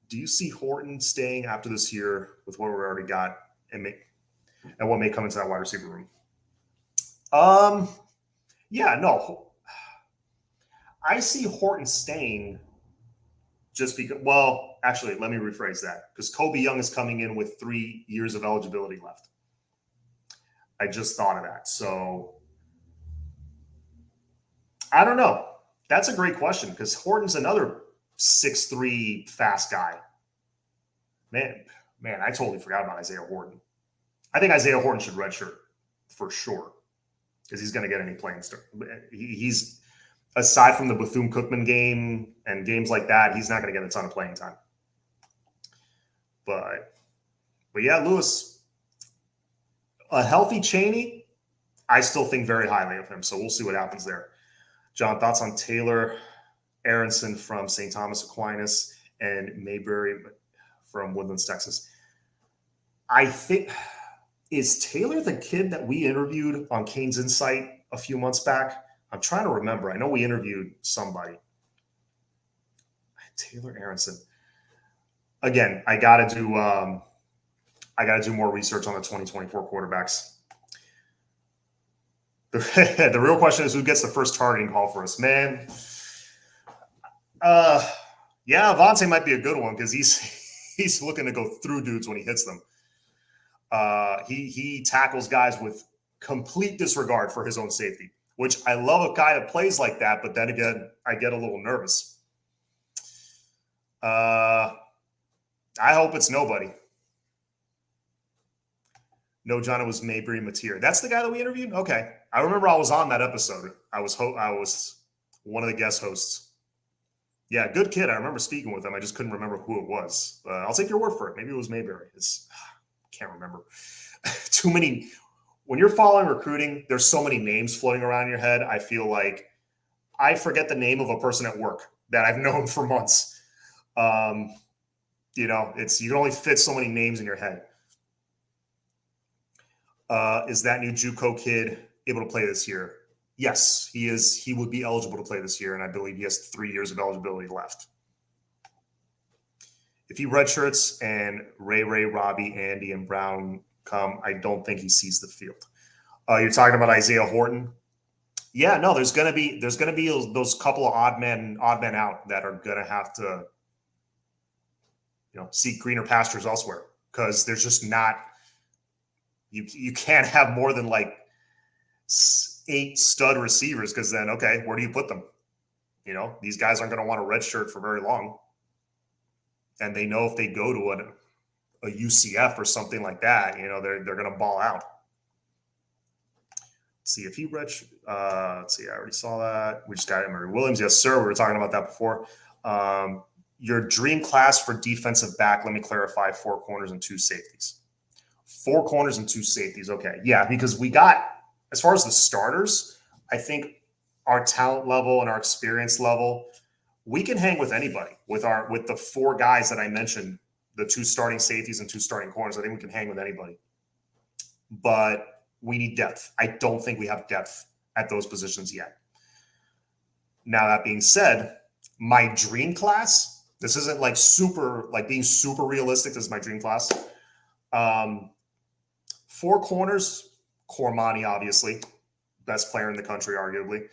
A: Do you see Horton staying after this year with what we already got and what may come into that wide receiver room? Yeah, no. I see Horton staying just because, well, actually, let me rephrase that, because Kobe Young is coming in with 3 years of eligibility left. I just thought of that. So I don't know. That's a great question, because Horton's another 6'3" fast guy. Man, I totally forgot about Isaiah Horton. I think Isaiah Horton should redshirt for sure, because he's going to get any playing start. He's, aside from the Bethune-Cookman game and games like that, he's not going to get a ton of playing time. But yeah, Lewis, a healthy Chaney, I still think very highly of him. So we'll see what happens there. John, thoughts on Taylor Aronson from St. Thomas Aquinas and Mayberry from Woodlands, Texas? I think, is Taylor the kid that we interviewed on Kane's Insight a few months back? I'm trying to remember. I know we interviewed somebody. Taylor Aronson. Again, I gotta do more research on the 2024 quarterbacks. The real question is, who gets the first targeting call for us, man? Yeah, Avante might be a good one, because he's looking to go through dudes when he hits them. He tackles guys with complete disregard for his own safety, which I love a guy that plays like that, but then again, I get a little nervous. I hope it's nobody. No, John, it was Mayberry Mateer. That's the guy that we interviewed? Okay. I remember I was on that episode. I was one of the guest hosts. Yeah, good kid. I remember speaking with him. I just couldn't remember who it was. I'll take your word for it. Maybe it was Mayberry. Can't remember. Too many. When you're following recruiting, there's so many names floating around your head. I feel like I forget the name of a person at work that I've known for months. You can only fit so many names in your head. Is that new JUCO kid able to play this year? Yes, he is. He would be eligible to play this year, and I believe he has 3 years of eligibility left. If he redshirts and Ray, Robbie, Andy, and Brown come, I don't think he sees the field. You're talking about Isaiah Horton? Yeah, no. There's gonna be those couple of odd men out that are gonna have to, seek greener pastures elsewhere, because there's just not. You can't have more than like 8 stud receivers, because then, okay, where do you put them? You know, these guys aren't going to want a red shirt for very long. And they know if they go to a UCF or something like that, you know, they're going to ball out. Let's see if he let's see, I already saw that. We just got Emory Williams. Yes, sir. We were talking about that before. Your dream class for defensive back, let me clarify, 4 corners and 2 safeties. 4 corners and 2 safeties. Okay. Yeah, because we got, as far as the starters, I think our talent level and our experience level, we can hang with anybody with the 4 guys that I mentioned, the 2 starting safeties and 2 starting corners. I think we can hang with anybody. But we need depth. I don't think we have depth at those positions yet. Now, that being said, my dream class, this isn't like being super realistic. This is my dream class. 4 corners, Cormani, obviously, best player in the country, arguably.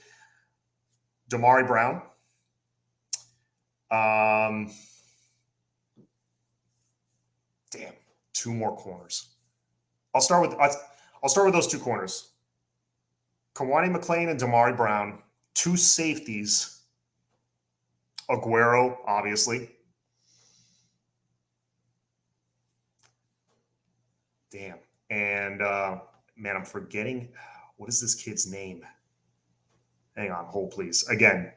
A: Damari Brown. Damn, 2 more corners. I'll start with those 2 corners. Kawani McLean and Damari Brown. 2 safeties. Aguero, obviously. Damn. And man, I'm forgetting, what is this kid's name? Hang on, hold please. Again.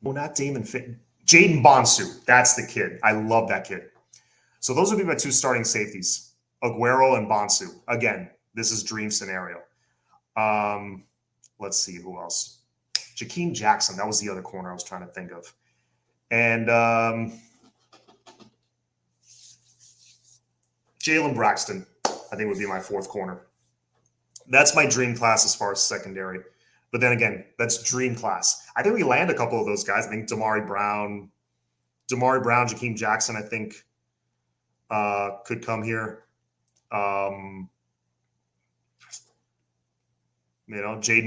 A: Well, not Damon Fit. Jaden Bonso. That's the kid. I love that kid. So those would be my 2 starting safeties, Aguero and Bonsu. Again, this is dream scenario. Let's see who else. Jakeem Jackson. That was the other corner I was trying to think of. And Jaylen Braxton, I think, would be my 4th corner. That's my dream class as far as secondary. But then again, that's dream class. I think we land a couple of those guys. I think Damari Brown, Jakeem Jackson, I think, could come here. Jaden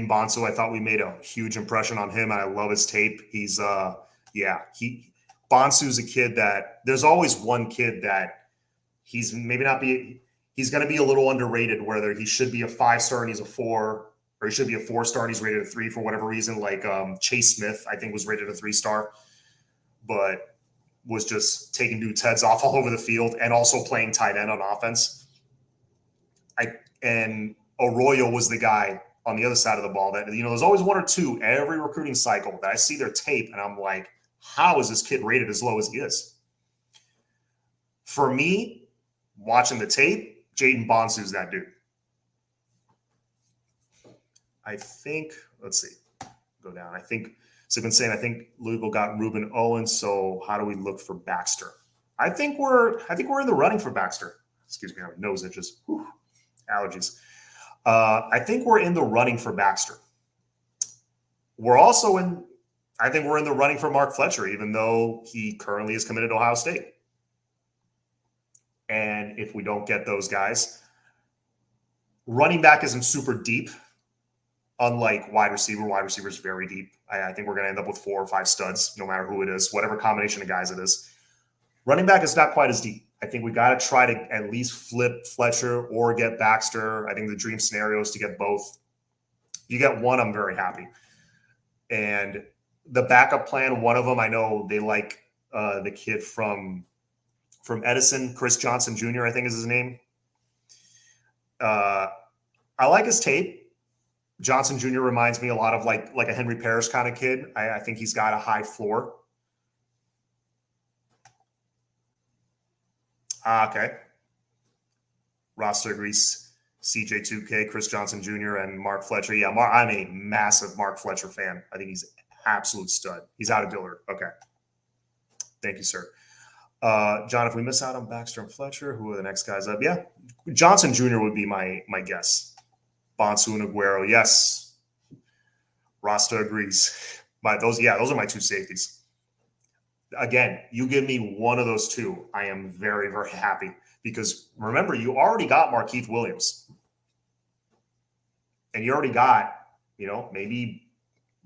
A: Bonso, I thought we made a huge impression on him, and I love his tape. He's Bonsu's a kid that there's always one kid that he's going to be a little underrated, whether he should be a 5-star and he's a 4, or he should be a 4-star and he's rated a 3 for whatever reason. Like Chase Smith, I think, was rated a 3-star, but was just taking dudes' heads off all over the field and also playing tight end on offense. And Arroyo was the guy on the other side of the ball that, there's always 1 or 2 every recruiting cycle that I see their tape and I'm like, how is this kid rated as low as he is? For me, watching the tape, Jaden Bonsu's that dude. I think, let's see, go down. I think Louisville got Ruben Owens. So how do we look for Baxter? I think we're in the running for Baxter. Excuse me, I have nose itches. Whew, allergies. I think we're in the running for Baxter. I think we're in the running for Mark Fletcher, even though he currently is committed to Ohio State. And if we don't get those guys, running back isn't super deep. Unlike wide receiver is very deep. I think we're going to end up with 4 or 5 studs, no matter who it is, whatever combination of guys it is. Running back is not quite as deep. I think we got to try to at least flip Fletcher or get Baxter. I think the dream scenario is to get both. You get one, I'm very happy. And the backup plan, one of them, I know they like the kid from Edison, Chris Johnson Jr., I think is his name. I like his tape. Johnson Jr. reminds me a lot of like a Henry Parrish kind of kid. I think he's got a high floor. Okay. Roster agrees. CJ2K, Chris Johnson Jr., and Mark Fletcher. Yeah, I'm a massive Mark Fletcher fan. I think he's an absolute stud. He's out of Dillard. Okay. Thank you, sir. John, if we miss out on Baxter and Fletcher, who are the next guys up? Yeah, Johnson Jr. would be my guess. Bonsu and Aguero, yes. Rasta agrees. Those are my 2 safeties. Again, you give me one of those 2, I am very, very happy. Because remember, you already got Markeith Williams. And you already got, maybe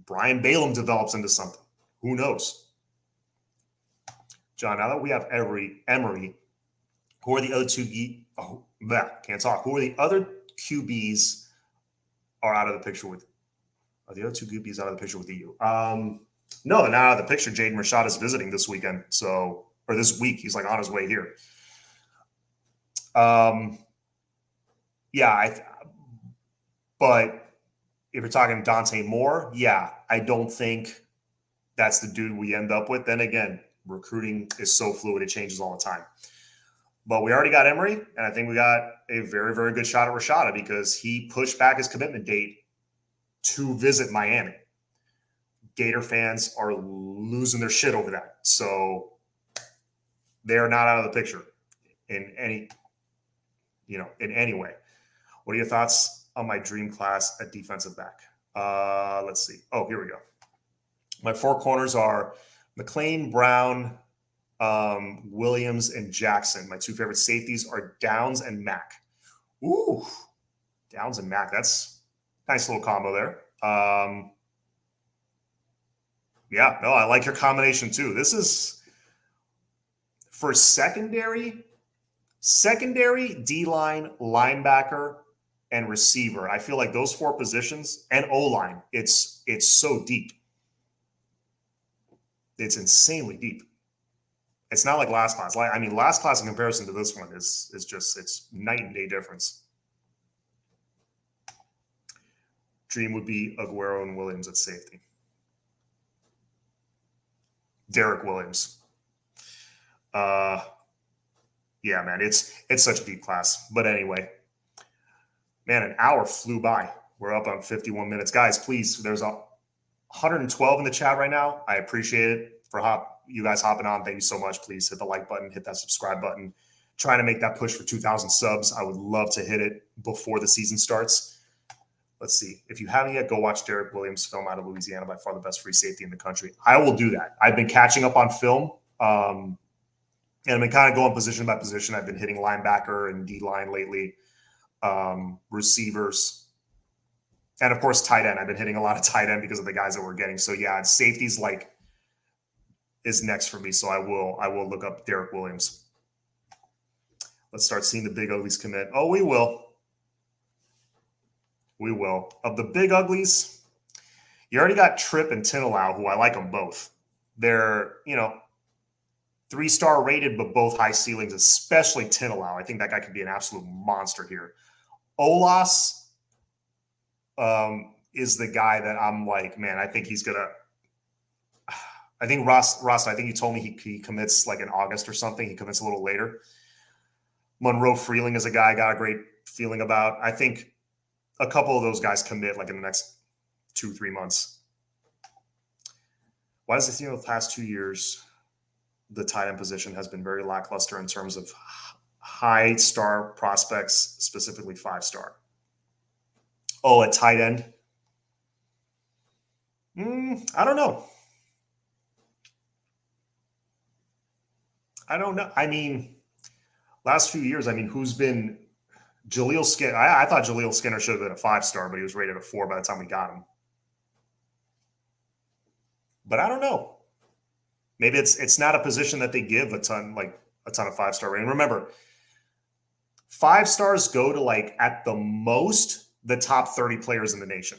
A: Brian Balaam develops into something. Who knows? John, now that we have Emory, Who are the other can't talk. Who are the other QBs are out of the picture with? Are the other two QBs out of the picture with you? No, they're not out of the picture. Jaden Rashad is visiting this weekend, or this week. He's like on his way here. But if you're talking Dante Moore, yeah, I don't think that's the dude we end up with. Then again, recruiting is so fluid, it changes all the time. But we already got Emory, and I think we got a very, very good shot at Rashada because he pushed back his commitment date to visit Miami. Gator fans are losing their shit over that. So they are not out of the picture in any way. What are your thoughts on my dream class at defensive back? Let's see. Oh, here we go. My four corners are McLean, Brown, Williams, and Jackson. My two favorite safeties are Downs and Mack. Ooh, Downs and Mack. That's a nice little combo there. I like your combination too. This is for secondary, D-line, linebacker, and receiver. I feel like those four positions and O-line, it's so deep. It's insanely deep. It's not like last class. Last class in comparison to this one is it's night and day difference. Dream would be Aguero and Williams at safety. Derek Williams. Yeah, man, it's such a deep class. But anyway, man, an hour flew by. We're up on 51 minutes. Guys, please, there's 112 in the chat right now. I appreciate it for you guys hopping on. Thank you so much. Please hit the like button, hit that subscribe button. Trying to make that push for 2,000 subs. I would love to hit it before the season starts. Let's see. If you haven't yet, go watch Derek Williams' film out of Louisiana, by far the best free safety in the country. I will do that. I've been catching up on film, and I've been kind of going position by position. I've been hitting linebacker and D-line lately, receivers, and of course tight end. I've been hitting a lot of tight end because of the guys that we're getting. So yeah, safety's is next for me. So I will look up Derek Williams. Let's start seeing the big uglies commit. Oh, we will. We will. Of the big uglies, you already got Tripp and Tinalau, who I like them both. They're, 3-star rated, but both high ceilings, especially Tinalau. I think that guy could be an absolute monster here. Olas is the guy that I'm like, man, I think he's going to – I think Ross, I think you told me he commits like in August or something. He commits a little later. Monroe Freeling is a guy I got a great feeling about. I think a couple of those guys commit like in the next 2-3 months. Why does it seem the past 2 years the tight end position has been very lackluster in terms of high star prospects, specifically 5-star? Oh, at tight end? I don't know. Last few years, who's been Jaleel Skinner? I thought Jaleel Skinner should have been a 5-star, but he was rated a 4 by the time we got him. But I don't know. Maybe it's not a position that they give a ton of 5-star rating. Remember, 5 stars go to at the most the top 30 players in the nation.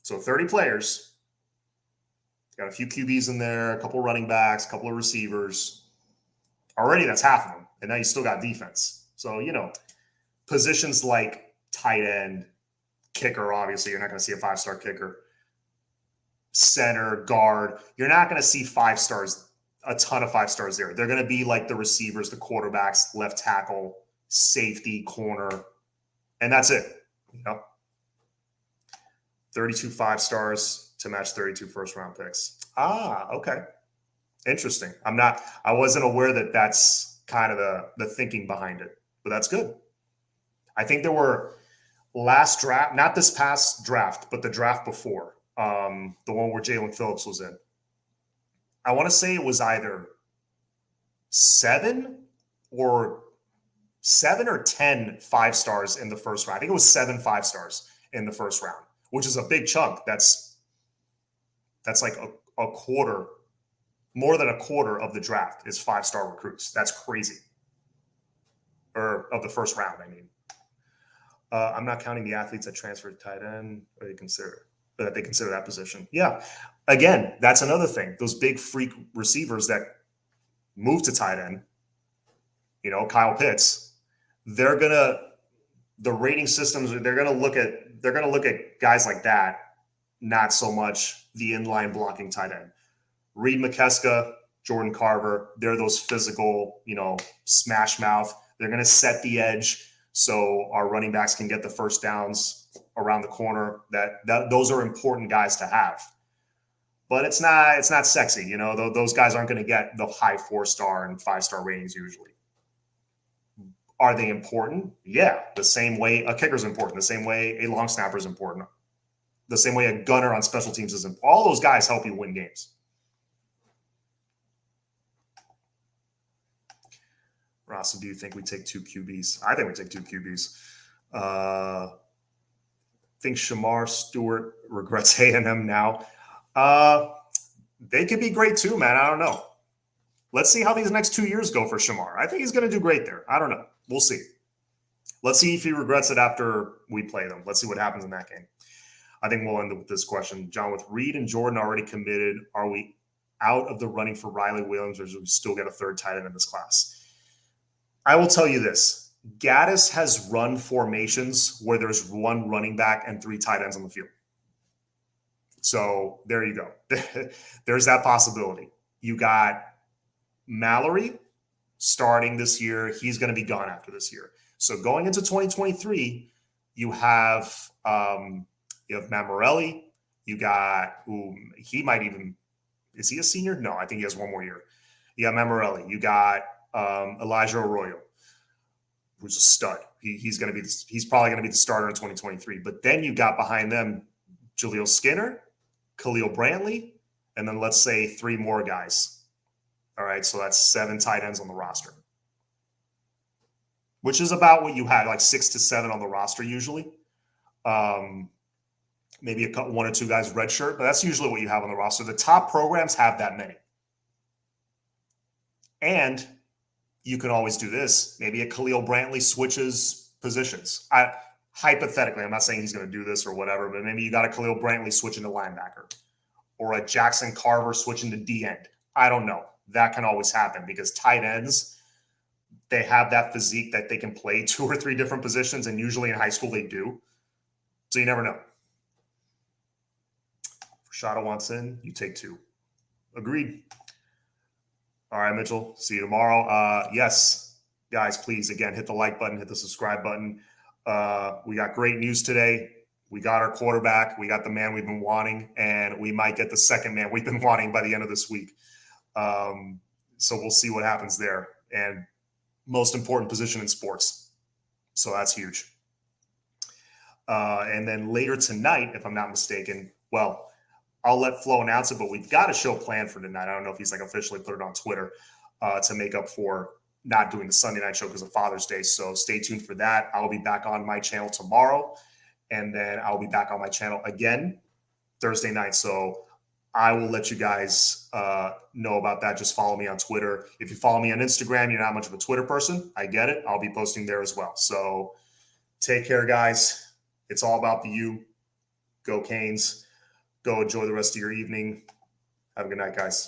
A: So 30 players. Got a few QBs in there, a couple running backs, a couple of receivers. Already that's half of them. And now you still got defense. So, positions like tight end, kicker, obviously, you're not going to see a 5-star kicker. Center, guard, you're not going to see 5 stars, a ton of 5 stars there. They're going to be like the receivers, the quarterbacks, left tackle, safety, corner, and that's it. 32 5 stars to match 32 first-round picks. Okay. Interesting. I wasn't aware that that's kind of the thinking behind it, but that's good. I think there were last draft, not this past draft, but the draft before, the one where Jalen Phillips was in. I want to say it was either 7 or 10 5-stars in the first round. I think it was 7 5-stars in the first round, which is a big chunk. That's like a quarter, more than a quarter of the draft is 5-star recruits. That's crazy. or of the first round, I mean. I'm not counting the athletes that transferred tight end or they consider that position. Yeah. Again, that's another thing. Those big freak receivers that move to tight end, Kyle Pitts, the rating systems, they're gonna look at guys like that, not so much the inline blocking tight end. Reed McKeska, Jordan Carver, they're those physical, smash mouth. They're gonna set the edge so our running backs can get the first downs around the corner. Those are important guys to have. But it's not sexy, those guys aren't going to get the high 4-star and 5-star ratings usually. Are they important? Yeah. The same way a kicker is important, the same way a long snapper is important, the same way a gunner on special teams is important. All those guys help you win games. Ross, do you think we take 2 QBs? I think we take 2 QBs. I think Shamar Stewart regrets A&M now. They could be great too, man. I don't know. Let's see how these next 2 years go for Shamar. I think he's going to do great there. I don't know. We'll see. Let's see if he regrets it after we play them. Let's see what happens in that game. I think we'll end with this question. John, with Reed and Jordan already committed, are we out of the running for Riley Williams, or do we still get a third tight end in this class? I will tell you this. Gaddis has run formations where there's 1 running back and 3 tight ends on the field. So there you go. There's that possibility. You got Mallory starting this year. He's going to be gone after this year. So going into 2023, you have Matt Morelli. You got he might even, is he a senior? No, I think he has 1 more year. You got Matt Morelli. You got Elijah Arroyo, who's a stud. He's probably going to be the starter in 2023. But then you got behind them Jaleel Skinner, Khalil Brantley, and then let's say 3 more guys. All right, so that's 7 tight ends on the roster, which is about what you had, like 6 to 7 on the roster usually. Maybe 1 or 2 guys redshirt, but that's usually what you have on the roster. The top programs have that many. And you can always do this. Maybe a Khalil Brantley switches positions. Hypothetically, I'm not saying he's going to do this or whatever, but maybe you got a Khalil Brantley switching to linebacker or a Jackson Carver switching to D end. I don't know. That can always happen because tight ends, they have that physique that they can play 2 or 3 different positions, and usually in high school they do. So you never know. Rashada wants in, you take 2. Agreed. All right, Mitchell, see you tomorrow. Yes, guys, please, again, hit the like button, hit the subscribe button. We got great news today. We got our quarterback. We got the man we've been wanting, and we might get the second man we've been wanting by the end of this week. So we'll see what happens there. And most important position in sports. So that's huge. And then later tonight, if I'm not mistaken, well, I'll let Flo announce it, but we've got a show planned for tonight. I don't know if he's officially put it on Twitter to make up for not doing the Sunday night show because of Father's Day. So stay tuned for that. I'll be back on my channel tomorrow, and then I'll be back on my channel again Thursday night. So I will let you guys know about that. Just follow me on Twitter. If you follow me on Instagram, you're not much of a Twitter person. I get it. I'll be posting there as well. So take care, guys. It's all about the U. Go Canes. Go enjoy the rest of your evening. Have a good night, guys.